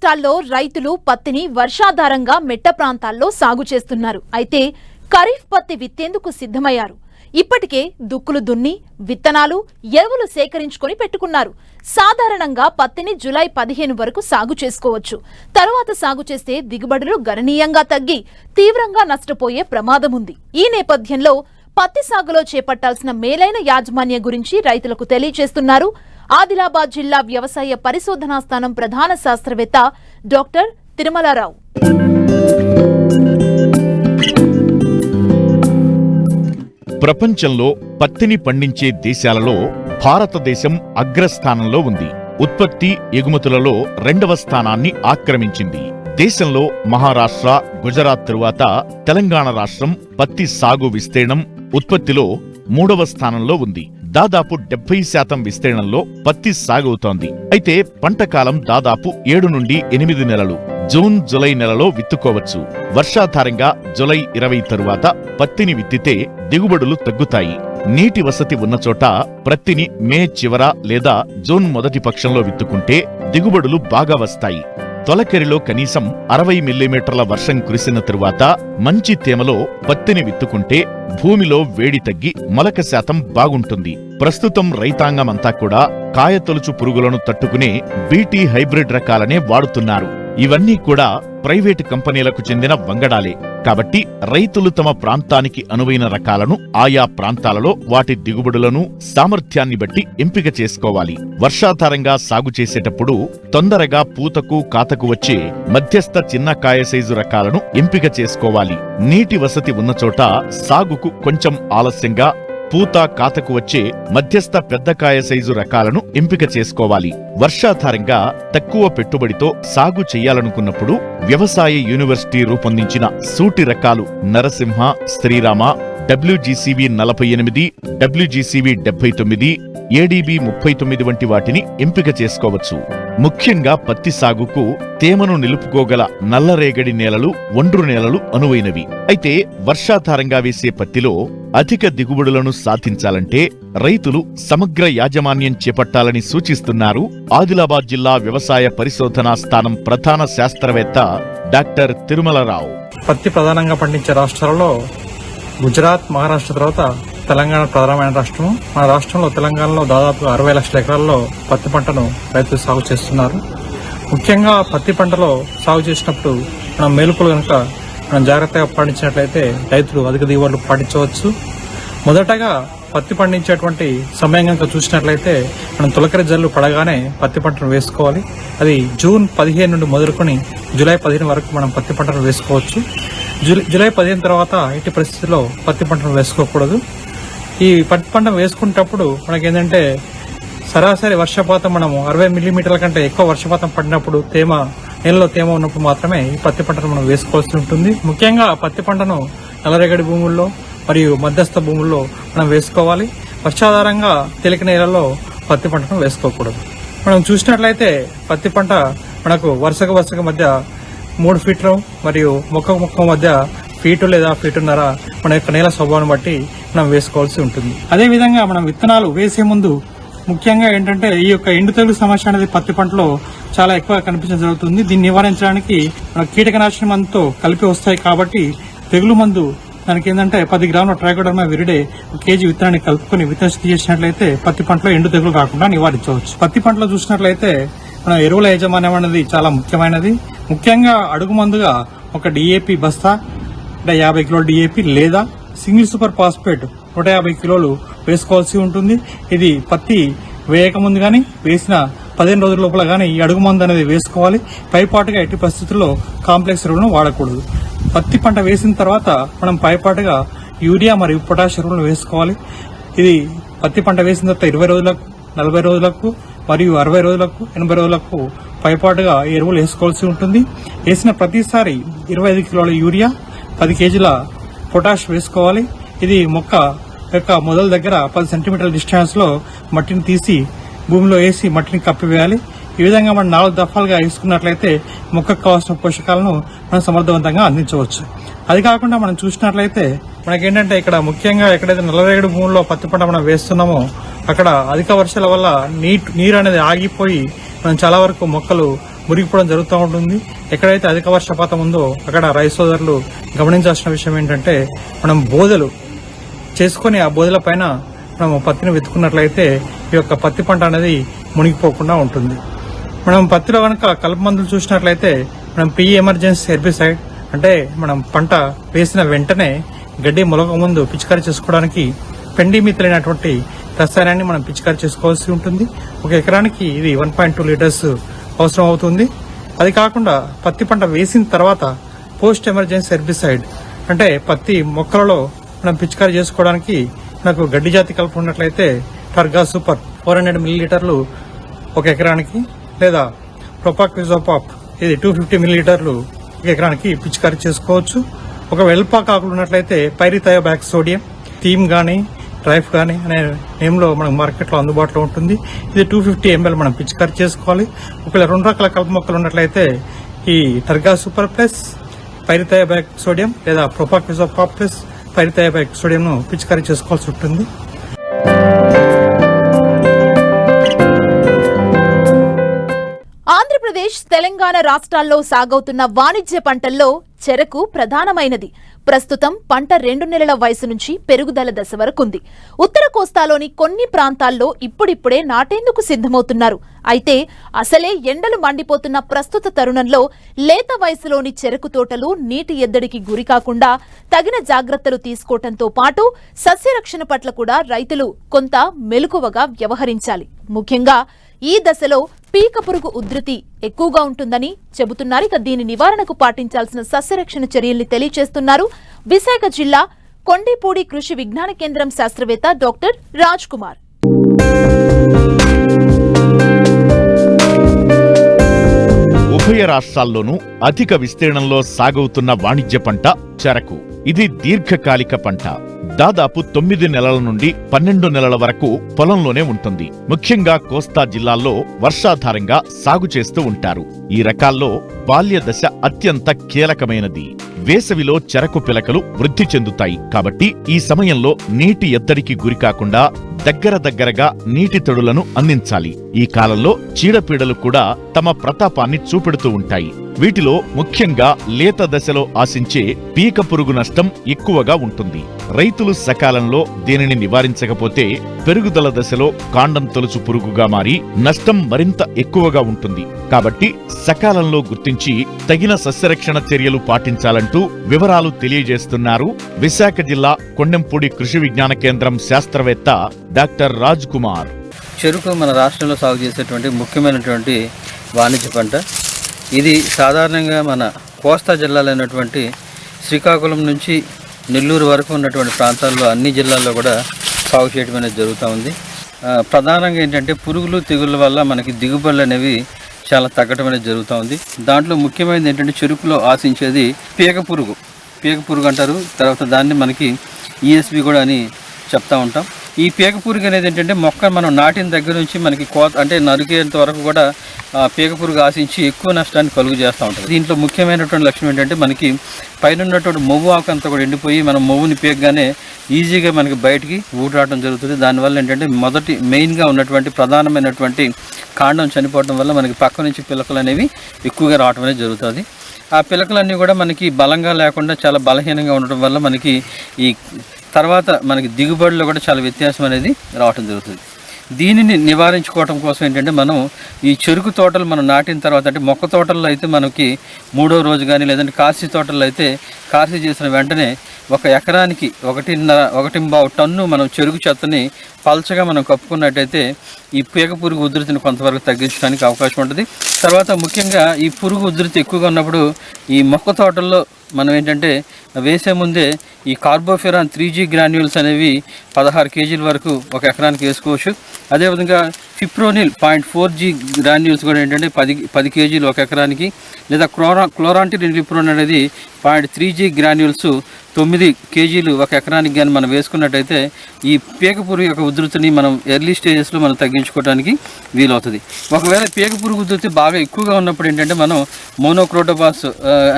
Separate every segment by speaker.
Speaker 1: రాష్ట్రాల్లో రైతులు పత్తిని వర్షాధారంగా మెట్ట ప్రాంతాల్లో సాగు చేస్తున్నారు. అయితే ఖరీఫ్ పత్తి విత్తేందుకు సిద్ధమయ్యారు. ఇప్పటికే దుక్కులు దున్ని విత్తనాలు ఎరువులు సేకరించుకొని పెట్టుకున్నారు. సాధారణంగా పత్తిని జూలై 15 వరకు సాగు చేసుకోవచ్చు. తరువాత సాగు చేస్తే దిగుబడులు గణనీయంగా తగ్గి తీవ్రంగా నష్టపోయే ప్రమాదం ఉంది. ఈ నేపథ్యంలో పత్తి సాగులో చేపట్టాల్సిన మేలైన యాజమాన్యం గురించి రైతులకు తెలియజేస్తున్నారు ఆదిలాబాద్ జిల్లా వ్యవసాయ పరిశోధనా స్థానం ప్రధాన శాస్త్రవేత్త డాక్టర్ తిరుమలరావు.
Speaker 2: ప్రపంచంలో పత్తిని పండించే దేశాలలో భారతదేశం అగ్రస్థానంలో ఉంది. ఉత్పత్తి ఎగుమతులలో 2వ స్థానాన్ని ఆక్రమించింది. దేశంలో మహారాష్ట్ర, గుజరాత్ తరువాత తెలంగాణ రాష్ట్రం పత్తి సాగు విస్తీర్ణం ఉత్పత్తిలో 3వ స్థానంలో ఉంది. దాదాపు 70% విస్తీర్ణంలో పత్తి సాగవుతోంది. అయితే పంటకాలం దాదాపు 7 నుండి 8 నెలలు. జూన్, జులై నెలలో విత్తుకోవచ్చు. వర్షాధారంగా జులై 20 తరువాత పత్తిని విత్తితే దిగుబడులు తగ్గుతాయి. నీటి వసతి ఉన్నచోట పత్తిని మే చివర లేదా జూన్ మొదటి పక్షంలో విత్తుకుంటే దిగుబడులు బాగా వస్తాయి. తొలకరిలో కనీసం 60 మిల్లీమీటర్ల వర్షం కురిసిన తరువాత మంచి తేమలో పత్తిని విత్తుకుంటే భూమిలో వేడి తగ్గి మొలక శాతం బాగుంటుంది. ప్రస్తుతం రైతాంగమంతా కూడా కాయతొలుచు పురుగులను తట్టుకునే బీటీ హైబ్రిడ్ రకాలనే వాడుతున్నారు. ఇవన్నీ కూడా ప్రైవేటు కంపెనీలకు చెందిన వంగడాలే. కాబట్టి రైతులు తమ ప్రాంతానికి అనువైన రకాలను ఆయా ప్రాంతాలలో వాటి దిగుబడులను, సామర్థ్యాన్ని బట్టి ఎంపిక చేసుకోవాలి. వర్షాధారంగా సాగు చేసేటప్పుడు తొందరగా పూతకు, కాతకు వచ్చే మధ్యస్థ చిన్న కాయ సైజు రకాలను ఎంపిక చేసుకోవాలి. నీటి వసతి ఉన్నచోట సాగుకు కొంచెం ఆలస్యంగా పూత, కాతకు వచ్చే మధ్యస్థ పెద్దకాయ సైజు రకాలను ఎంపిక చేసుకోవాలి. వర్షాధారంగా తక్కువ పెట్టుబడితో సాగు చెయ్యాలనుకున్నప్పుడు వ్యవసాయ యూనివర్సిటీ రూపొందించిన సూటి రకాలు Narasimha, Srirama, WGCV 48, WGCV 79, ADB 39 వంటి వాటిని ఎంపిక చేసుకోవచ్చు. ముఖ్యంగా పత్తి సాగుకు తేమను నిలుపుకోగల నల్లరేగడి నేలలు, ఒండ్రు నేలలు అనువైనవి. అయితే వర్షాధారంగా వేసే పత్తిలో అధిక దిగుబడులను సాధించాలంటే రైతులు సమగ్ర యాజమాన్యం చేపట్టాలని సూచిస్తున్నారు ఆదిలాబాద్ జిల్లా వ్యవసాయ పరిశోధనా స్థానం ప్రధాన శాస్త్రవేత్త డాక్టర్ తిరుమలరావు.
Speaker 3: పత్తి ప్రధానంగా పండించే రాష్ట్రాలలో గుజరాత్, మహారాష్ట్ర తర్వాత తెలంగాణ ప్రధానమైన రాష్ట్రం. మన రాష్ట్రంలో తెలంగాణలో దాదాపు 60 లక్షల ఎకరాల్లో పత్తి పంటను రైతులు సాగు చేస్తున్నారు. ముఖ్యంగా పత్తి పంటలో సాగు చేసినప్పుడు మనం మేలుకులు కనుక మనం జాగ్రత్తగా పండించినట్లయితే రైతులు అధిక దిగుబడులు పాటించవచ్చు. మొదటగా పత్తి పండించేటువంటి సమయం కనుక చూసినట్లయితే మనం తొలకరి జల్లు పడగానే పత్తి పంటను వేసుకోవాలి. అది జూన్ 15 నుండి మొదలుకొని జూలై 15 వరకు మనం పత్తి పంటను వేసుకోవచ్చు. జూలై 15 తర్వాత ఎట్టి పరిస్థితుల్లో పత్తి పంటను వేసుకోకూడదు. ఈ పత్తి పంట వేసుకునేటప్పుడు మనకేంటంటే సరాసరి వర్షపాతం మనము 60 మిల్లీమీటర్ల కంటే ఎక్కువ వర్షపాతం పడినప్పుడు నేలలో తేమ ఉన్నప్పుడు మాత్రమే ఈ పత్తి పంటను మనం వేసుకోవాల్సి ఉంటుంది. ముఖ్యంగా పత్తి పంటను నల్లరేగడి భూముల్లో మరియు మధ్యస్థ భూముల్లో మనం వేసుకోవాలి. వర్షాధారంగా తేలిక నేలలో పత్తి పంటను వేసుకోకూడదు. మనం చూసినట్లయితే పత్తి పంట మనకు వరుసకు మధ్య 3 ఫీట్లు మరియు మొక్క మధ్య ఫీటు లేదా ఫీటున్నర మన యొక్క నేల స్వభావాన్ని బట్టి మనం వేసుకోవాల్సి ఉంటుంది. అదేవిధంగా మనం విత్తనాలు వేసే ముందు ముఖ్యంగా ఏంటంటే ఈ యొక్క ఎండు తెగులు సమస్య అనేది పత్తి పంటలో చాలా ఎక్కువ కనిపించడం జరుగుతుంది. దీన్ని నివారించడానికి మన కీటకనాశన మందుతో కలిపి వస్తాయి. కాబట్టి తెగులు మందు దానికి ఏంటంటే 10 గ్రాముల ట్రైకోడర్మా విరిడే 1 కేజీ విత్తనాన్ని కలుపుకొని విత్తన శుద్ధి చేసినట్లయితే పత్తి పంటలో ఎండు తెగులు రాకుండా నివారించవచ్చు. పత్తి పంటలో చూసినట్లయితే మన ఎరువుల యాజమాన్యం అనేది చాలా ముఖ్యమైనది. ముఖ్యంగా అడుగు మందుగా ఒక DAP బస్తా 50 కిలోల DAP లేదా సింగిల్ సూపర్ ఫాస్ఫేట్ 150 కిలోలు వేసుకోవాల్సి ఉంటుంది. ఇది పత్తి వేయక ముందు గానీ వేసిన 15 రోజుల లోపల గానీ ఈ అడుగు మందు అనేది వేసుకోవాలి. పైపాటుగా ఎట్టి పరిస్థితుల్లో కాంప్లెక్స్ ఎరువులను వాడకూడదు. పత్తి పంట వేసిన తర్వాత మనం పైపాటుగా యూరియా మరియు పొటాష్ ఎరువులను వేసుకోవాలి. ఇది పత్తి పంట వేసిన తర్వాత 20 రోజులకు, 40 రోజులకు మరియు 60 రోజులకు, 80 రోజులకు పైపాటుగా ఎరువులు వేసుకోవాల్సి ఉంటుంది. వేసిన ప్రతిసారి 25 కిలోల యూరియా, 10 కేజీల పొటాష్ వేసుకోవాలి. ఇది మొక్క యొక్క మొదల దగ్గర 10 సెంటీమీటర్ల డిస్టెన్స్ లో మట్టిని తీసి భూమిలో వేసి మట్టిని కప్పివేయాలి. ఈ విధంగా మనం 4 దఫాలుగా వేసుకున్నట్లయితే మొక్కకు కావాల్సిన పోషకాలను మనం సమర్థవంతంగా అందించవచ్చు. అది కాకుండా మనం చూసినట్లయితే మనకేంటంటే ఇక్కడ ముఖ్యంగా ఎక్కడైతే నల్లరేగడి భూముల్లో పత్తి పంట మనం వేస్తున్నామో అక్కడ అధిక వర్షాల వల్ల నీరు అనేది ఆగిపోయి మనం చాలా వరకు మొక్కలు మురిగిపోవడం జరుగుతూ ఉంటుంది. ఎక్కడైతే అధిక వర్షపాతం ఉందో అక్కడ రైతు సోదరులు గమనించాల్సిన విషయం ఏంటంటే, మనం బోదెలు చేసుకుని ఆ బోదెల పైన మనం పత్తిని వెతుకున్నట్లయితే ఈ యొక్క పత్తి పంట అనేది మునిగిపోకుండా ఉంటుంది. మనం పత్తిలో కనుక కలుపు మందులు చూసినట్లయితే మనం పిఈ ఎమర్జెన్సీ హెర్బిసైడ్ అంటే మనం పంట వేసిన వెంటనే గడ్డి మొలక ముందు పిచికారీ చేసుకోవడానికి పెండిమిథైల్ అయినటువంటి రసాయనాన్ని మనం పిచికారీ చేసుకోవాల్సి ఉంటుంది. ఒక ఎకరానికి ఇది 1.2 లీటర్స్ అవసరం అవుతుంది. అది కాకుండా పత్తి పంట వేసిన తర్వాత పోస్ట్ ఎమర్జెన్సీ హెర్బిసైడ్ అంటే పత్తి మొక్కలలో మనం పిచికారీ చేసుకోవడానికి మనకు గడ్డి జాతి కలుపు ఉన్నట్లయితే టర్గా సూపర్ 400 మిల్లీలీటర్లు ఒక ఎకరానికి, లేదా ప్రొపాక్విజోపాప్ ఇది 250 మిల్లీలీటర్లు ఒక ఎకరానికి పిచికారీ చేసుకోవచ్చు. ఒక వెల్పాక్ ఆకులు ఉన్నట్లయితే పైరిథయోబ్యాక్ సోడియం థీమ్ కానీ డ్రైఫ్ కానీ అనే నేమ్లో మనకు మార్కెట్లో అందుబాటులో ఉంటుంది. ఇది 250 ml మనం పిచికారీ చేసుకోవాలి. ఒకవేళ 2 రకాల కలుపు మొక్కలు ఉన్నట్లయితే ఈ టర్గా సూపర్ ప్లస్ పైరిథయోబ్యాక్ సోడియం లేదా ప్రొపాక్విజోపాప్ ప్లస్ పైరిథయోబ్యాక్ సోడియంను పిచికారీ చేసుకోవాల్సి ఉంటుంది.
Speaker 1: ఆంధ్రప్రదేశ్, తెలంగాణ రాష్ట్రాల్లో సాగవుతున్న వాణిజ్య పంటల్లో చెరకు ప్రధానమైనది. ప్రస్తుతం పంట 2 నెలల వయసు నుంచి పెరుగుదల దశ వరకుంది. ఉత్తర కోస్తాలోని కొన్ని ప్రాంతాల్లో ఇప్పుడిప్పుడే నాటేందుకు సిద్ధమవుతున్నారు. అయితే అసలే ఎండలు మండిపోతున్న ప్రస్తుత తరుణంలో లేత వయసులోని చెరకు తోటలు నీటి ఎద్దడికి గురికాకుండా తగిన జాగ్రత్తలు తీసుకోవడంతో పాటు సస్యరక్షణ పట్ల కూడా రైతులు కొంత మెలకువగా వ్యవహరించాలి. ముఖ్యంగా ఈ దశలో పీక పురుగు ఉధృతి ఎక్కువగా ఉంటుందని చెబుతున్నారు. ఇక దీని నివారణకు పాటించాల్సిన సస్యరక్షణ చర్యల్ని తెలియజేస్తున్నారు విశాఖ జిల్లా కొండేపూడి కృషి విజ్ఞాన కేంద్రం శాస్త్రవేత్త డాక్టర్ రాజ్ కుమార్.
Speaker 2: ఉభయ రాష్ట్రాల్లోనూ అధిక విస్తీర్ణంలో సాగవుతున్న వాణిజ్య పంట చెరకు. ఇది దీర్ఘకాలిక పంట. దాదాపు 9 నెలల నుండి 12 నెలల వరకు పొలంలోనే ఉంటుంది. ముఖ్యంగా కోస్తా జిల్లాల్లో వర్షాధారంగా సాగు చేస్తూ ఉంటారు. ఈ రకాల్లో బాల్య దశ అత్యంత కీలకమైనది. వేసవిలో చెరకు పిలకలు వృద్ధి చెందుతాయి కాబట్టి ఈ సమయంలో నీటి ఎద్దడికి గురికాకుండా దగ్గరగా నీటి తొడులను అందించాలి. ఈ కాలంలో చీడపీడలు కూడా తమ ప్రతాపాన్ని చూపెడుతూ ఉంటాయి. వీటిలో ముఖ్యంగా లేత దశలో ఆశించే పీక పురుగు నష్టం ఎక్కువగా ఉంటుంది. రైతులు సకాలంలో దీనిని నివారించకపోతే పెరుగుదల దశలో కాండం తొలుచు పురుగుగా మారి నష్టం మరింత ఎక్కువగా ఉంటుంది. కాబట్టి సకాలంలో గుర్తించి తగిన సస్యరక్షణ చర్యలు పాటించాలంటూ వివరాలు తెలియజేస్తున్నారు విశాఖ జిల్లా కొండెంపూడి కృషి విజ్ఞాన కేంద్రం శాస్త్రవేత్త డాక్టర్ రాజ్ కుమార్.
Speaker 4: చెరుకు మన రాష్ట్రంలో సాగు చేసేటువంటి ముఖ్యమైనటువంటి వాణిజ్య పంట. ఇది సాధారణంగా మన కోస్తా జిల్లాలైనటువంటి శ్రీకాకుళం నుంచి నెల్లూరు వరకు ఉన్నటువంటి ప్రాంతాల్లో అన్ని జిల్లాల్లో కూడా సాగు చేయడం అనేది జరుగుతూ ఉంది. ప్రధానంగా ఏంటంటే పురుగులు తెగుళ్ళ వల్ల మనకి దిగుబడులు అనేవి చాలా తగ్గడం అనేది జరుగుతూ ఉంది. దాంట్లో ముఖ్యమైనది ఏంటంటే చెరుకులో ఆశించేది పీక పురుగు అంటారు. తర్వాత దాన్ని మనకి ఈఎస్బి కూడా అని చెప్తా ఉంటాం. ఈ పీక పురుగు అనేది ఏంటంటే మొక్క మనం నాటిన దగ్గర నుంచి మనకి కోత అంటే నరికేంత వరకు కూడా పీక పురుగు ఆశించి ఎక్కువ నష్టాన్ని కలుగు చేస్తూ ఉంటుంది. దీంట్లో ముఖ్యమైనటువంటి లక్ష్యం ఏంటంటే మనకి పైన ఉన్నటువంటి మొవ్వు ఆకు అంతా కూడా ఎండిపోయి మనం మొవ్వుని పీకగానే ఈజీగా మనకి బయటికి ఊటరాటం జరుగుతుంది. దానివల్ల ఏంటంటే మెయిన్గా ఉన్నటువంటి ప్రధానమైనటువంటి కాండం చనిపోవడం వల్ల మనకి పక్క నుంచి పిలకలు అనేవి ఎక్కువగా రావడం అనేది జరుగుతుంది. ఆ పిలకలన్నీ కూడా మనకి బలంగా లేకుండా చాలా బలహీనంగా ఉండటం వల్ల మనకి ఈ తర్వాత మనకి దిగుబడిలో కూడా చాలా వ్యత్యాసం అనేది రావటం జరుగుతుంది. దీనిని నివారించుకోవడం కోసం ఏంటంటే మనం ఈ చెరుకు తోటలు మనం నాటిన తర్వాత అంటే మొక్క తోటల్లో అయితే మనకి 3వ రోజు కానీ లేదంటే కాశీ తోటల్లో అయితే కాశీ చేసిన వెంటనే ఒక ఎకరానికి 1.5 టన్ను మనం చెరుకు చెత్తని పల్చగా మనం కప్పుకున్నట్టయితే ఈ పీక పురుగు ఉధృతిని కొంతవరకు తగ్గించడానికి అవకాశం ఉంటుంది. తర్వాత ముఖ్యంగా ఈ పురుగు ఉధృతి ఎక్కువగా ఉన్నప్పుడు ఈ మొక్క తోటల్లో మనం ఏంటంటే వేసే ముందే ఈ కార్బోఫెరాన్ 3G గ్రాన్యూల్స్ అనేవి 16 కేజీల వరకు ఒక ఎకరానికి వేసుకోవచ్చు. అదేవిధంగా ఫిప్రోనిల్ 0.4G గ్రాన్యూల్స్ కూడా ఏంటంటే 10 కేజీలు ఒక ఎకరానికి, లేదా క్లోరాంటినిలిప్రోన్ అనేది 0.3G గ్రాన్యూల్స్ 9 కేజీలు ఒక ఎకరానికి కానీ మనం వేసుకున్నట్టయితే ఈ పీక పురుగు యొక్క ఉధృతిని మనం ఎర్లీ స్టేజెస్లో మనం తగ్గించుకోవడానికి వీలవుతుంది. ఒకవేళ పీక పురుగు ఉధృతి బాగా ఎక్కువగా ఉన్నప్పుడు ఏంటంటే మనం మోనోక్రోటోపాస్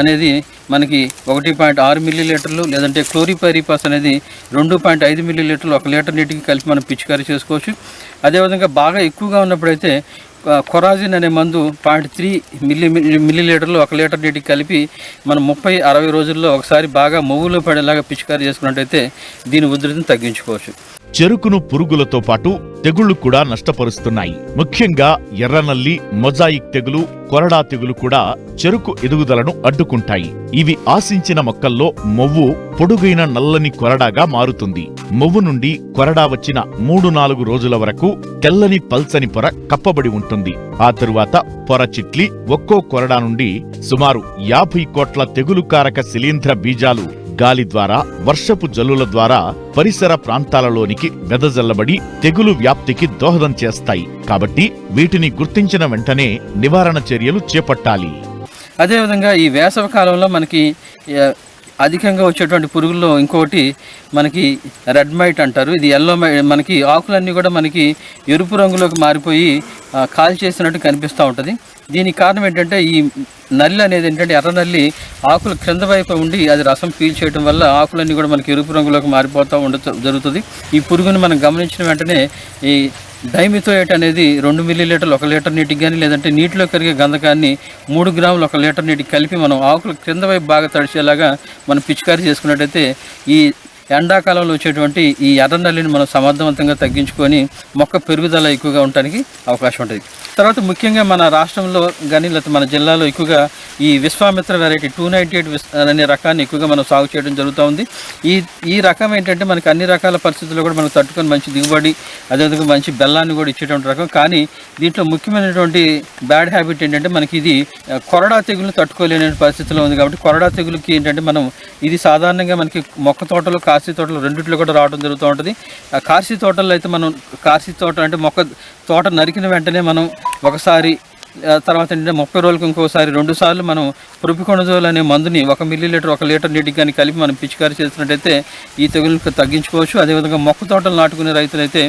Speaker 4: అనేది మనకి 1.6 మిల్లీలీటర్లు, లేదంటే క్లోరిపైరిపాస్ అనేది 2.5 మిల్లీలీటర్లు 1 లీటర్ నీటికి కలిపి మనం పిచికారీ చేసుకోవచ్చు. అదేవిధంగా బాగా ఎక్కువగా ఉన్నప్పుడైతే కొరాజిన్ అనే మందు 0.3 మిల్లీలీటర్లు 1 లీటర్ నీటికి కలిపి మనం 30-60 రోజుల్లో ఒకసారి బాగా మొవ్వులో పడేలాగా పిచికారీ చేసుకున్నట్టయితే దీని ఉధృతిని తగ్గించుకోవచ్చు.
Speaker 2: చెరుకును పురుగులతో పాటు తెగుళ్లు కూడా నష్టపరుస్తున్నాయి. ముఖ్యంగా ఎర్రనల్లి, మొజాయిక్ తెగులు, కొరడా తెగులు కూడా చెరుకు ఎదుగుదలను అడ్డుకుంటాయి. ఇవి ఆశించిన మొక్కల్లో మొవ్వు పొడుగైన నల్లని కొరడాగా మారుతుంది. మొవ్వు నుండి కొరడా వచ్చిన 3-4 రోజుల వరకు తెల్లని పల్చని పొర కప్పబడి ఉంటుంది. ఆ తరువాత పొర చిట్లి ఒక్కో కొరడా నుండి సుమారు 50 కోట్ల తెగులుకారక శిలీంధ్ర బీజాలు గాలి ద్వారా, వర్షపు జల్లుల ద్వారా పరిసర ప్రాంతాలలోనికి వెదజల్లబడి తెగులు వ్యాప్తికి దోహదం చేస్తాయి. కాబట్టి వీటిని గుర్తించిన వెంటనే నివారణ చర్యలు చేపట్టాలి.
Speaker 4: అదేవిధంగా ఈ వేసవి కాలంలో మనకి అధికంగా వచ్చేటువంటి పురుగుల్లో ఇంకోటి మనకి రెడ్ మైట్ అంటారు. ఇది ఎల్లో మైట్. మనకి ఆకులన్నీ కూడా మనకి ఎరుపు రంగులోకి మారిపోయి కాల్ చేసినట్టు కనిపిస్తూ ఉంటుంది. దీనికి కారణం ఏంటంటే ఈ నల్లి అనేది ఏంటంటే ఎర్ర నల్లి ఆకులు క్రింద వైపు ఉండి అది రసం పీల్చేయడం వల్ల ఆకులన్నీ కూడా మనకి ఎరుపు రంగులోకి మారిపోతూ జరుగుతుంది. ఈ పురుగుని మనం గమనించిన వెంటనే ఈ డైమిథోయేట్ అనేది 2 మిల్లీలీటర్లు 1 లీటర్ నీటికి కానీ, లేదంటే నీటిలో కరిగే గంధకాన్ని 3 గ్రాములు 1 లీటర్ నీటికి కలిపి మనం ఆకులు క్రింద వైపు బాగా తడిచేలాగా మనం పిచికారీ చేసుకున్నట్టయితే ఈ ఎండాకాలంలో వచ్చేటువంటి ఈ ఎర్రనల్లిని మనం సమర్థవంతంగా తగ్గించుకొని మొక్క పెరుగుదల ఎక్కువగా ఉండడానికి అవకాశం ఉంటుంది. తర్వాత ముఖ్యంగా మన రాష్ట్రంలో కానీ లేకపోతే మన జిల్లాలో ఎక్కువగా ఈ విశ్వామిత్ర వెరైటీ 298 అనే రకాన్ని ఎక్కువగా మనం సాగు చేయడం జరుగుతూ ఉంది. ఈ రకం ఏంటంటే మనకి అన్ని రకాల పరిస్థితుల్లో కూడా మనం తట్టుకొని మంచి దిగుబడి, అదేవిధంగా మంచి బెల్లాన్ని కూడా ఇచ్చేటువంటి రకం. కానీ దీంట్లో ముఖ్యమైనటువంటి బ్యాడ్ హ్యాబిట్ ఏంటంటే మనకి ఇది కొరడా తెగులు తట్టుకోలేని పరిస్థితిలో ఉంది. కాబట్టి కొరడా తెగులుకి ఏంటంటే మనం ఇది సాధారణంగా మనకి మొక్క తోటలు, కార్సీ తోటలు రెండిట్లో కూడా రావడం జరుగుతూ ఉంటుంది. కార్సీ తోటల్లో అయితే మనం కార్సీ తోట అంటే మొక్క తోట నరికిన వెంటనే మనం ఒకసారి, తర్వాత ఏంటంటే 30 రోజులకు ఇంకోసారి 2 సార్లు మనం ప్రొపికొనజోల్ అనే మందుని 1 మిల్లీలీటర్ 1 లీటర్ నీటికి కానీ కలిపి మనం పిచికారీ చేసినట్టయితే ఈ తెగులకు తగ్గించుకోవచ్చు. అదేవిధంగా మొక్క తోటలు నాటుకునే రైతులైతే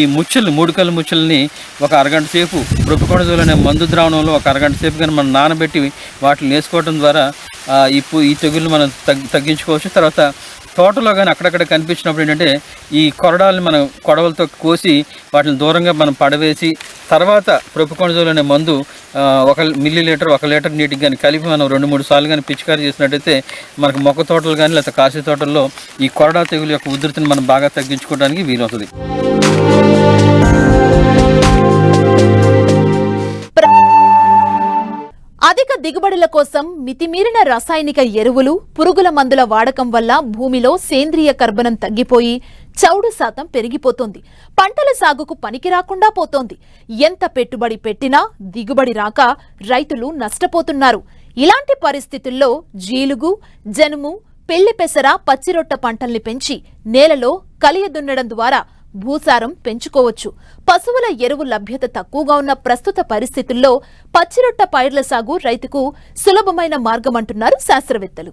Speaker 4: ఈ ముచ్చలు, 3 కళ్ళ ముచ్చల్ని ఒక అరగంట సేపు ప్రొపికొనజోల్ అనే మందు ద్రావణంలో ఒక అరగంట సేపు కానీ మనం నానబెట్టి వాటిని వేసుకోవడం ద్వారా ఈ తెగులు మనం తగ్గించుకోవచ్చు. తర్వాత తోటలో కానీ అక్కడక్కడ కనిపించినప్పుడు ఏంటంటే ఈ కొరడాలను మనం కొడవలతో కోసి వాటిని దూరంగా మనం పడవేసి తర్వాత ప్రొపికొనజోల్ అనే మందు 1 మిల్లీలీటర్ 1 లీటర్ నీటికి కానీ కలిపి మనం 2-3 సార్లు కానీ పిచికారీ చేసినట్టయితే మనకు మొక్క తోటలు కానీ లేకపోతే కాశీ తోటల్లో ఈ కొరడా తెగులు యొక్క ఉధృతిని మనం బాగా తగ్గించుకోవడానికి వీలవుతుంది.
Speaker 1: అధిక దిగుబడుల కోసం మితిమీరిన రసాయనిక ఎరువులు, పురుగుల మందుల వాడకం వల్ల భూమిలో సేంద్రియ కర్బనం తగ్గిపోయి చౌడు శాతం పెరిగిపోతోంది. పంటల సాగుకు పనికి రాకుండా పోతోంది. ఎంత పెట్టుబడి పెట్టినా దిగుబడి రాక రైతులు నష్టపోతున్నారు. ఇలాంటి పరిస్థితుల్లో జీలుగు, జనుము, పెళ్లి పెసర, పచ్చిరొట్ట పంటల్ని పెంచి నేలలో కలియదున్నడం ద్వారా భూసారం పెంచుకోవచ్చు. పశువుల ఎరువు లభ్యత తక్కువగా ఉన్న ప్రస్తుత పరిస్థితుల్లో పచ్చిరొట్ట పైర్ల సాగు రైతుకు సులభమైన మార్గమంటున్నారు శాస్త్రవేత్తలు.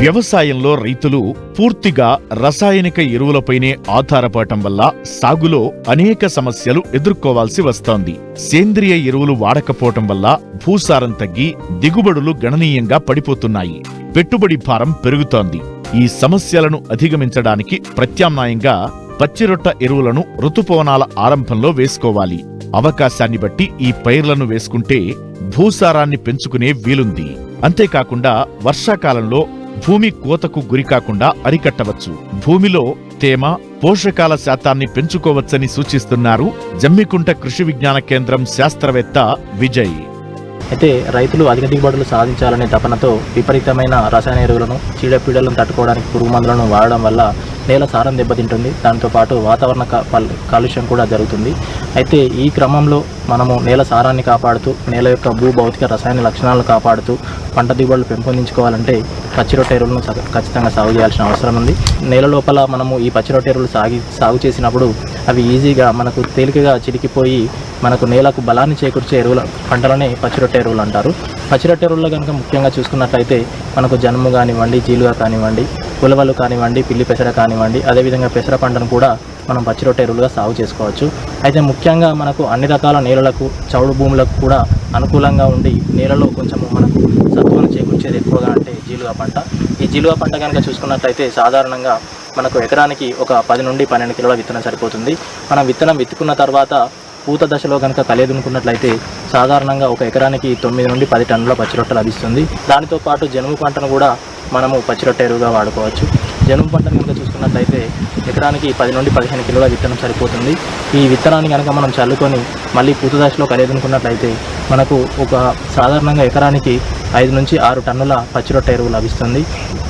Speaker 2: వ్యవసాయంలో రైతులు పూర్తిగా రసాయనిక ఎరువులపైనే ఆధారపడటం వల్ల సాగులో అనేక సమస్యలు ఎదుర్కోవాల్సి వస్తోంది. సేంద్రియ ఎరువులు వాడకపోవటం వల్ల భూసారం తగ్గి దిగుబడులు గణనీయంగా పడిపోతున్నాయి. పెట్టుబడి భారం పెరుగుతోంది. ఈ సమస్యలను అధిగమించడానికి ప్రత్యామ్నాయంగా పచ్చిరొట్ట ఎరువులను ఋతుపవనాల ఆరంభంలో వేసుకోవాలి. అవకాశాన్ని బట్టి ఈ పైర్లను వేసుకుంటే భూసారాన్ని పెంచుకునే వీలుంది. అంతేకాకుండా వర్షాకాలంలో భూమి కోతకు గురికాకుండా అరికట్టవచ్చు. భూమిలో తేమ, పోషకాల శాతాన్ని పెంచుకోవచ్చని సూచిస్తున్నారు జమ్మికుంట కృషి విజ్ఞాన కేంద్రం శాస్త్రవేత్త విజయ్.
Speaker 5: అయితే రైతులు అధిక దిగుబడులు సాధించాలనే తపనతో విపరీతమైన రసాయన ఎరువులను, చీడపీడలను తట్టుకోవడానికి పురుగు మందులను వాడడం వల్ల నేల సారం దెబ్బతింటుంది. దాంతోపాటు వాతావరణ కాలుష్యం కూడా జరుగుతుంది. అయితే ఈ క్రమంలో మనము నేల సారాన్ని కాపాడుతూ, నేల యొక్క భూభౌతిక రసాయన లక్షణాలను కాపాడుతూ పంట దిగుబడులు పెంపొందించుకోవాలంటే పచ్చిరొట్ట ఎరువులను ఖచ్చితంగా సాగు చేయాల్సిన అవసరం ఉంది. నేల లోపల మనము ఈ పచ్చిరొట్ట ఎరువులు సాగు చేసినప్పుడు అవి ఈజీగా మనకు తేలికగా చిరికిపోయి మనకు నేలకు బలాన్ని చేకూర్చే ఎరువుల పంటలనే పచ్చిరొట్ట ఎరువులు అంటారు. పచ్చిరొట్ట ఎరువుల్లో కనుక ముఖ్యంగా చూసుకున్నట్లయితే మనకు జనుము కానివ్వండి, జీలుగా కానివ్వండి, ఉలవలు కానివ్వండి, పిల్లి పెసర కానివ్వండి, అదేవిధంగా పెసర పంటను కూడా మనం పచ్చి రొట్టె ఎరువులుగా సాగు చేసుకోవచ్చు. అయితే ముఖ్యంగా మనకు అన్ని రకాల నేలలకు, చౌడు భూములకు కూడా అనుకూలంగా ఉండి నేలలో కొంచెము మనకు సత్తువను చేకూర్చేది ఎక్కువగా అంటే జీలుగా పంట. ఈ జీలుగా పంట కనుక చూసుకున్నట్లయితే సాధారణంగా మనకు ఎకరానికి ఒక 10 నుండి 12 కిలోల విత్తనం సరిపోతుంది. మనం విత్తనం విత్తుకున్న తర్వాత పూత దశలో కనుక కలియదునుకున్నట్లయితే సాధారణంగా ఒక ఎకరానికి 9 నుండి 10 టన్నుల పచ్చిరొట్ట లభిస్తుంది. దానితో పాటు జనుము పంటను కూడా మనము పచ్చిరొట్ట ఎరువుగా వాడుకోవచ్చు. జనుము పంటను కనుక చూసుకున్నట్లయితే ఎకరానికి 10 నుండి 15 కిలోల విత్తనం సరిపోతుంది. ఈ విత్తనాన్ని కనుక మనం చల్లుకొని మళ్ళీ పూత దశలో కలియదునుకున్నట్లయితే మనకు ఒక సాధారణంగా ఎకరానికి 5 నుంచి 6 టన్నుల పచ్చిరొట్ట ఎరువు లభిస్తుంది.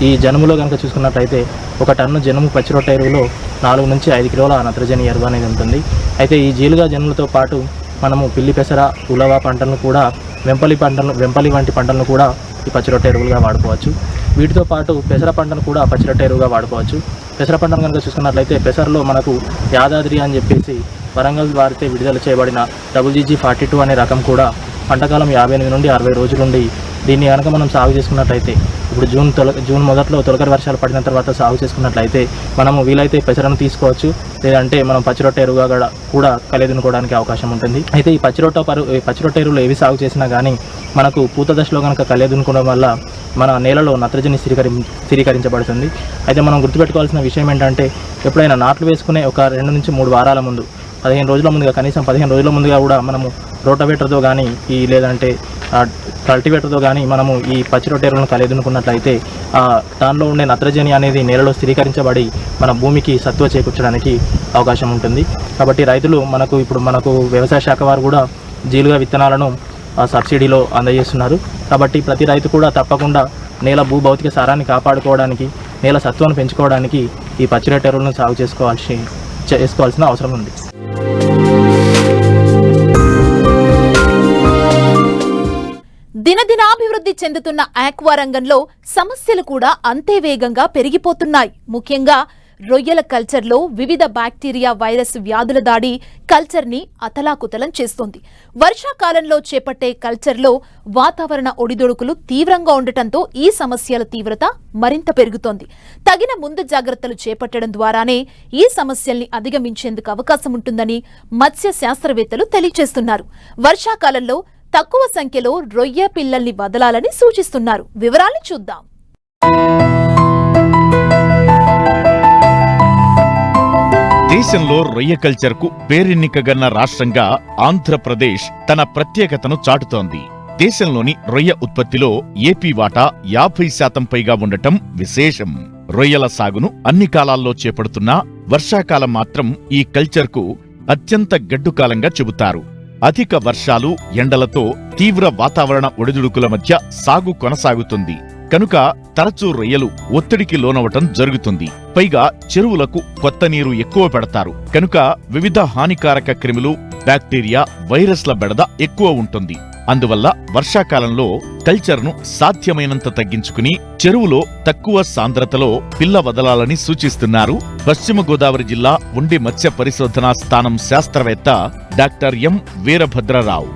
Speaker 5: ఈ జనుములో కనుక చూసుకున్నట్లయితే ఒక టన్ను జనుము పచ్చిరొట్ట ఎరువులో 4 నుంచి 5 కిలోల నత్రజని ఎరువు అనేది ఉంటుంది. అయితే ఈ జీలుగా జనుములతో పాటు మనము పిల్లి పెసర, ఉలవ పంటలను కూడా వెంపలి వంటి పంటలను కూడా ఈ పచ్చిరొట్ట ఎరువులుగా వాడుకోవచ్చు. వీటితో పాటు పెసర పంటను కూడా పచ్చిరొట్ట ఎరువుగా వాడుకోవచ్చు. పెసర పంటను కనుక చూసుకున్నట్లయితే పెసరలో మనకు యాదాద్రి అని చెప్పేసి వరంగల్ వారితే విడుదల చేయబడిన WGG42 అనే రకం కూడా పంటకాలం 58 నుండి 60 రోజుల నుండి దీన్ని కనుక మనం సాగు చేసుకున్నట్లయితే ఇప్పుడు జూన్ మొదట్లో తొలకరి వర్షాలు పడిన తర్వాత సాగు చేసుకున్నట్లయితే మనము వీలైతే పెసరను తీసుకోవచ్చు, లేదంటే మనం పచ్చిరొట్ట ఎరువుగా కూడా కలియదునుకోవడానికి అవకాశం ఉంటుంది. అయితే ఈ పచ్చిరొట్ట ఎరువులు ఏవి సాగు చేసినా కానీ మనకు పూత దశలో కనుక కలియదునుకోవడం వల్ల మన నేలలో నత్రజని స్థిరీకరించబడుతుంది. అయితే మనం గుర్తుపెట్టుకోవాల్సిన విషయం ఏంటంటే ఎప్పుడైనా నాట్లు వేసుకునే ఒక 2 నుంచి 3 వారాల ముందు, 15 రోజుల ముందుగా, కనీసం 15 రోజుల ముందుగా కూడా మనము రోటవేటర్తో కానీ లేదంటే కల్టివేటర్తో కానీ మనము ఈ పచ్చిరొట్ట ఎరువులను కలియదునుకున్నట్లయితే దానిలో ఉండే నత్రజని అనేది నేలలో స్థిరీకరించబడి మన భూమికి సత్తువ చేకూర్చడానికి అవకాశం ఉంటుంది. కాబట్టి రైతులు మనకు వ్యవసాయ శాఖ వారు కూడా జీలుగా విత్తనాలను సబ్సిడీలో అందజేస్తున్నారు. కాబట్టి ప్రతి రైతు కూడా తప్పకుండా నేల భూభౌతిక సారాన్ని కాపాడుకోవడానికి, నేల సత్తువను పెంచుకోవడానికి ఈ పచ్చిరొట్ట ఎరువులను సాగు చేసుకోవాల్సిన అవసరం ఉంది.
Speaker 1: దినదినాభివృద్ధి చెందుతున్న ఆక్వా రంగంలో సమస్యలు కూడా అంతే వేగంగా పెరిగిపోతున్నాయి. ముఖ్యంగా రొయ్యల కల్చర్లో వివిధ బ్యాక్టీరియా, వైరస్ వ్యాధుల దాడి కల్చర్ని అతలాకుతలం చేస్తోంది. వర్షాకాలంలో చేపట్టే కల్చర్లో వాతావరణ ఒడిదొడుకులు తీవ్రంగా ఉండటంతో ఈ సమస్యల తీవ్రత మరింత పెరుగుతోంది. తగిన ముందు జాగ్రత్తలు చేపట్టడం ద్వారానే ఈ సమస్యల్ని అధిగమించేందుకు అవకాశం ఉంటుందని మత్స్య శాస్త్రవేత్తలు తెలియజేస్తున్నారు. వర్షాకాలంలో తక్కువ సంఖ్యలో రొయ్య పిల్లల్ని వదలాలని సూచిస్తున్నారు. వివరాలు చూద్దాం.
Speaker 2: దేశంలో రొయ్య కల్చర్కు పేరెన్నికగన్న రాష్ట్రంగా ఆంధ్రప్రదేశ్ తన ప్రత్యేకతను చాటుతోంది. దేశంలోని రొయ్య ఉత్పత్తిలో ఏపీ వాటా 50% పైగా ఉండటం విశేషం. రొయ్యల సాగును అన్ని కాలాల్లో చేపడుతున్నా వర్షాకాలం మాత్రం ఈ కల్చర్కు అత్యంత గడ్డుకాలంగా చెబుతారు. అధిక వర్షాలు, ఎండలతో తీవ్ర వాతావరణ ఒడిదుడుకుల మధ్య సాగు కొనసాగుతుంది. కనుక తరచూ రొయ్యలు ఒత్తిడికి లోనవటం జరుగుతుంది. పైగా చెరువులకు కొత్త నీరు ఎక్కువ పెడతారు. కనుక వివిధ హానికారక క్రిములు, బ్యాక్టీరియా, వైరస్ల బెడద ఎక్కువ ఉంటుంది. అందువల్ల వర్షాకాలంలో కల్చర్ను సాధ్యమైనంత తగ్గించుకుని చెరువులో తక్కువ సాంద్రతలో పిల్ల వదలాలని సూచిస్తున్నారు పశ్చిమ గోదావరి జిల్లా ఉండి మత్స్య పరిశోధనా స్థానం శాస్త్రవేత్త డాక్టర్ ఎం వీరభద్రరావు.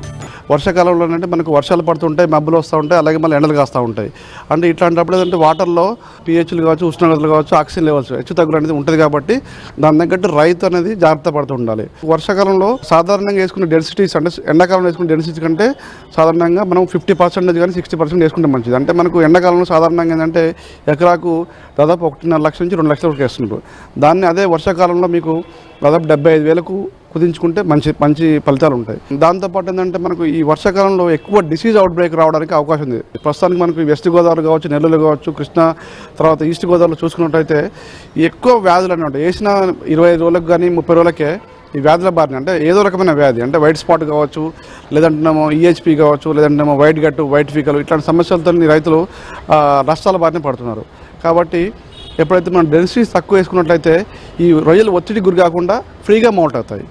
Speaker 6: వర్షాకాలంలో అంటే మనకు వర్షాలు పడుతుంటాయి, మబ్బులు వస్తూ ఉంటాయి, అలాగే మళ్ళీ ఎండలు కాస్తూ ఉంటాయి. అంటే ఇట్లాంటప్పుడు ఏంటంటే వాటర్లో pHలు కావచ్చు, ఉష్ణోగ్రతలు కావచ్చు, ఆక్సిజన్ లెవెల్స్ హెచ్చు తగ్గులు అనేది ఉంటుంది. కాబట్టి దాని తగ్గట్టు రైతు అనేది జాగ్రత్త పడుతూ ఉండాలి. వర్షాకాలంలో సాధారణంగా వేసుకునే డెన్సిటీస్ అంటే ఎండాకాలంలో వేసుకునే డెన్సిటీ కంటే సాధారణంగా మనం 50% కానీ 60% వేసుకుంటే మంచిది. అంటే మనకు ఎండాకాలంలో సాధారణంగా ఏంటంటే ఎకరాకు దాదాపు 1.5 లక్షల నుంచి 2 లక్షల వరకు వేస్తున్నారు. దాన్ని అదే వర్షాకాలంలో మీకు దాదాపు 75,000కు కుదించుకుంటే మంచి ఫలితాలు ఉంటాయి. దాంతోపాటు ఏంటంటే మనకు ఈ వర్షాకాలంలో ఎక్కువ డిసీజ్ అవుట్ బ్రేక్ రావడానికి అవకాశం ఉంది. ప్రస్తుతానికి మనకు వెస్ట్ గోదావరి కావచ్చు, నెల్లూరు కావచ్చు, కృష్ణా, తర్వాత ఈస్ట్ గోదావరిలో చూసుకున్నట్టయితే ఎక్కువ వ్యాధులు అనేవి ఉంటాయి. వేసిన 25 రోజులకు కానీ 30 రోజులకే ఈ వ్యాధుల బారిన అంటే ఏదో రకమైన వ్యాధి అంటే వైట్ స్పాట్ కావచ్చు, లేదంటేనేమో EHP కావచ్చు, లేదంటేనేమో వైట్ గట్టు, వైట్ ఫీకలు, ఇట్లాంటి సమస్యలతో రైతులు నష్టాల బారిన పడుతున్నారు. కాబట్టి ఎప్పుడైతే మనం డెన్సిటీస్ తక్కువ వేసుకున్నట్లయితే ఈ రొయ్యలు ఒత్తిడి గురి కాకుండా ఫ్రీగా మౌల్ట్ అవుతాయి.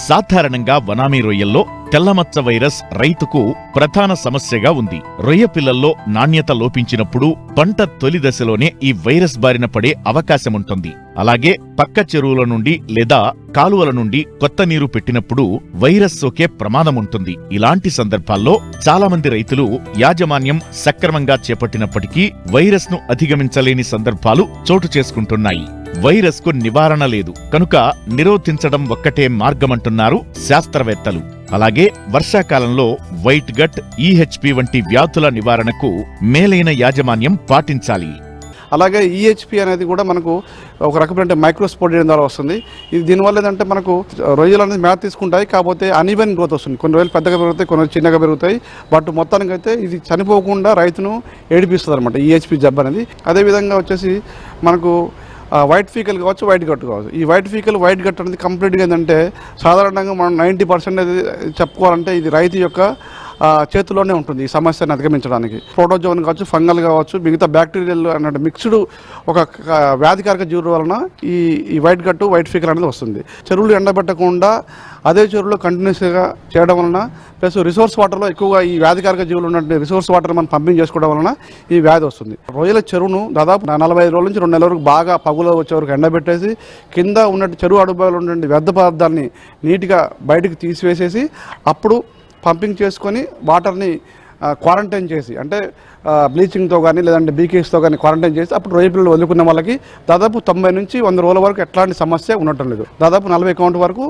Speaker 2: సాధారణంగా వనామీ రొయ్యల్లో తెల్లమచ్చ వైరస్ రైతుకు ప్రధాన సమస్యగా ఉంది. రొయ్య పిల్లల్లో నాణ్యత లోపించినప్పుడు పంట తొలి దశలోనే ఈ వైరస్ బారిన పడే అవకాశముంటుంది. అలాగే పక్క చెరువుల నుండి లేదా కాలువల నుండి కొత్త నీరు పెట్టినప్పుడు వైరస్ సోకే ప్రమాదముంటుంది. ఇలాంటి సందర్భాల్లో చాలా మంది రైతులు యాజమాన్యం సక్రమంగా చేపట్టినప్పటికీ వైరస్ ను అధిగమించలేని సందర్భాలు చోటు చేసుకుంటున్నాయి. వైరస్ కు నివారణ లేదు కనుక నిరోధించడం ఒక్కటే మార్గమంటున్నారు శాస్త్రవేత్తలు. అలాగే వర్షాకాలంలో వైట్ గట్, ఈహెచ్పి వంటి వ్యాధుల నివారణకు మేలైన యాజమాన్యం పాటించాలి.
Speaker 6: అలాగే ఈహెచ్పి అనేది కూడా మనకు ఒక రకమైన మైక్రోస్పోడియం ద్వారా వస్తుంది. ఇది దీనివల్ల ఏంటంటే మనకు రొయ్యలు అనేది మేత తీసుకుంటాయి, కాకపోతే అన్ఈవెన్ గ్రోత్ వస్తుంది. కొన్ని రొయ్యలు పెద్దగా పెరుగుతాయి, కొన్ని చిన్నగా పెరుగుతాయి. బట్ మొత్తానికి అయితే ఇది చనిపోకుండా రైతును ఏడిపిస్తుంది అనమాట ఈహెచ్పి జబ్బు అనేది. అదేవిధంగా వచ్చేసి మనకు వైట్ ఫీకల్ కావచ్చు, వైట్ గట్ కావచ్చు. ఈ వైట్ ఫీకల్, వైట్ గట్ అనేది కంప్లీట్గా ఏంటంటే సాధారణంగా మనం 90% చెప్పుకోవాలంటే ఇది రైతు యొక్క చేతిలోనే ఉంటుంది ఈ సమస్యను అధిగమించడానికి. ప్రోటోజోన్ కావచ్చు, ఫంగల్ కావచ్చు, మిగతా బ్యాక్టీరియల్ అన్నట్టు మిక్స్డ్ ఒక వ్యాధికారక జీవుల వలన ఈ వైట్ గట్టు, వైట్ ఫీకల్ అనేది వస్తుంది. చెరువులు ఎండబెట్టకుండా అదే చెరువులో కంటిన్యూస్గా చేయడం వలన ప్లస్ రిసోర్స్ వాటర్లో ఎక్కువగా ఈ వ్యాధికారక జీవులు ఉన్నట్టు రిసోర్స్ వాటర్ మనం పంపింగ్ చేసుకోవడం వలన ఈ వ్యాధి వస్తుంది. రొయ్యల చెరువును దాదాపు 45 రోజుల నుంచి 2 నెలల వరకు బాగా పగులో వచ్చే వరకు ఎండబెట్టేసి కింద ఉన్నట్టు చెరువు అడుగులో ఉన్నటువంటి వ్యర్థ పదార్థాన్ని నీట్గా బయటకు తీసివేసేసి అప్పుడు పంపింగ్ చేసుకొని వాటర్ని క్వారంటైన్ చేసి, అంటే బ్లీచింగ్తో కానీ లేదంటే బీకేస్తో కానీ క్వారంటైన్ చేసి అప్పుడు రొయ్య పిల్లలు వదులుకున్న వాళ్ళకి దాదాపు 90 నుంచి 100 రోజుల వరకు ఎట్లాంటి సమస్య ఉండటం లేదు. దాదాపు 40 కౌంట్ వరకు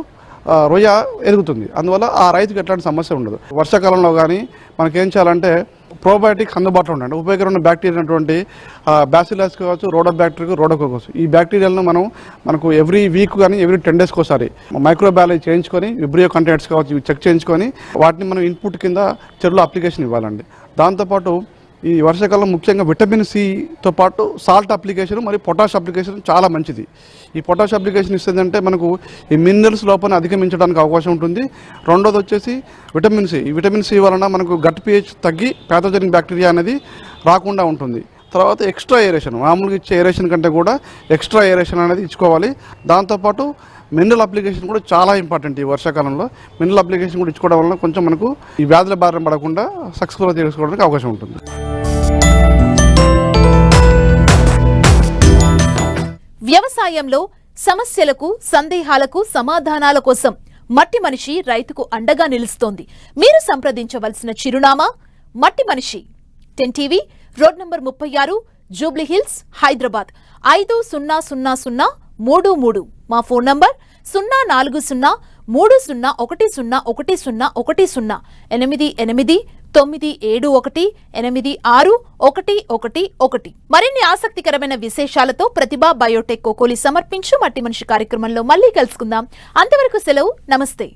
Speaker 6: రొయ్య ఎదుగుతుంది. అందువల్ల ఆ రైతుకి ఎట్లాంటి సమస్య ఉండదు. వర్షాకాలంలో కానీ మనకేం చేయాలంటే ప్రోబయోటిక్స్ అందుబాటులో ఉండండి. ఉపయోగకరమైన బ్యాక్టీరియా అయినటువంటి బ్యాసిలస్ కావచ్చు, రోడోబ్యాక్టీరియా, రోడోకోకస్, ఈ బ్యాక్టీరియాలను మనకు ఎవ్రీ వీక్ కానీ ఎవ్రీ 10 డేస్కి ఒకసారి మైక్రోబయాలజీ చేయించుకొని విబ్రియో కంటెంట్స్ కావచ్చు ఇవి చెక్ చేయించుకొని వాటిని మనం ఇన్పుట్ కింద చెరువులో అప్లికేషన్ ఇవ్వాలండి. దాంతోపాటు ఈ వర్షాకాలం ముఖ్యంగా విటమిన్ సితో పాటు సాల్ట్ అప్లికేషన్ మరియు పొటాష్ అప్లికేషన్ చాలా మంచిది. ఈ పొటాష్ అప్లికేషన్ ఇస్తుందంటే మనకు ఈ మినరల్స్ లోపల అధిగమించడానికి అవకాశం ఉంటుంది. రెండోది వచ్చేసి విటమిన్ సి. ఈ విటమిన్ సి వలన మనకు గట్ pH తగ్గి ప్యాథోజెనిక్ బ్యాక్టీరియా అనేది రాకుండా ఉంటుంది. తర్వాత ఎక్స్ట్రా ఏరేషన్, మామూలుగా ఇచ్చే ఏరేషన్ కంటే కూడా ఎక్స్ట్రా ఏరేషన్ అనేది ఇచ్చుకోవాలి. దాంతోపాటు మినరల్ అప్లికేషన్ కూడా చాలా ఇంపార్టెంట్. ఈ వర్షాకాలంలో మినరల్ అప్లికేషన్ కూడా ఇచ్చుకోవడం వలన కొంచెం మనకు ఈ వ్యాధుల బారిన పడకుండా సక్సెస్ఫుల్గా చేసుకోవడానికి అవకాశం ఉంటుంది.
Speaker 1: వ్యవసాయంలో సమస్యలకు, సందేహాలకు సమాధానాల కోసం మట్టి మనిషి రైతుకు అండగా నిలుస్తోంది. మీరు సంప్రదించవలసిన చిరునామా మట్టి మనిషి, 10 TV, road number 36, Jubilee hills, Hyderabad 500033. మా ఫోన్ నంబర్ 0403010110 8897186111. మరిన్ని ఆసక్తికరమైన విశేషాలతో ప్రతిభ బయోటెక్ కోకోలి సమర్పించు మట్టి మనిషి కార్యక్రమంలో మళ్ళీ కలుసుకుందాం. అంతవరకు సెలవు, నమస్తే.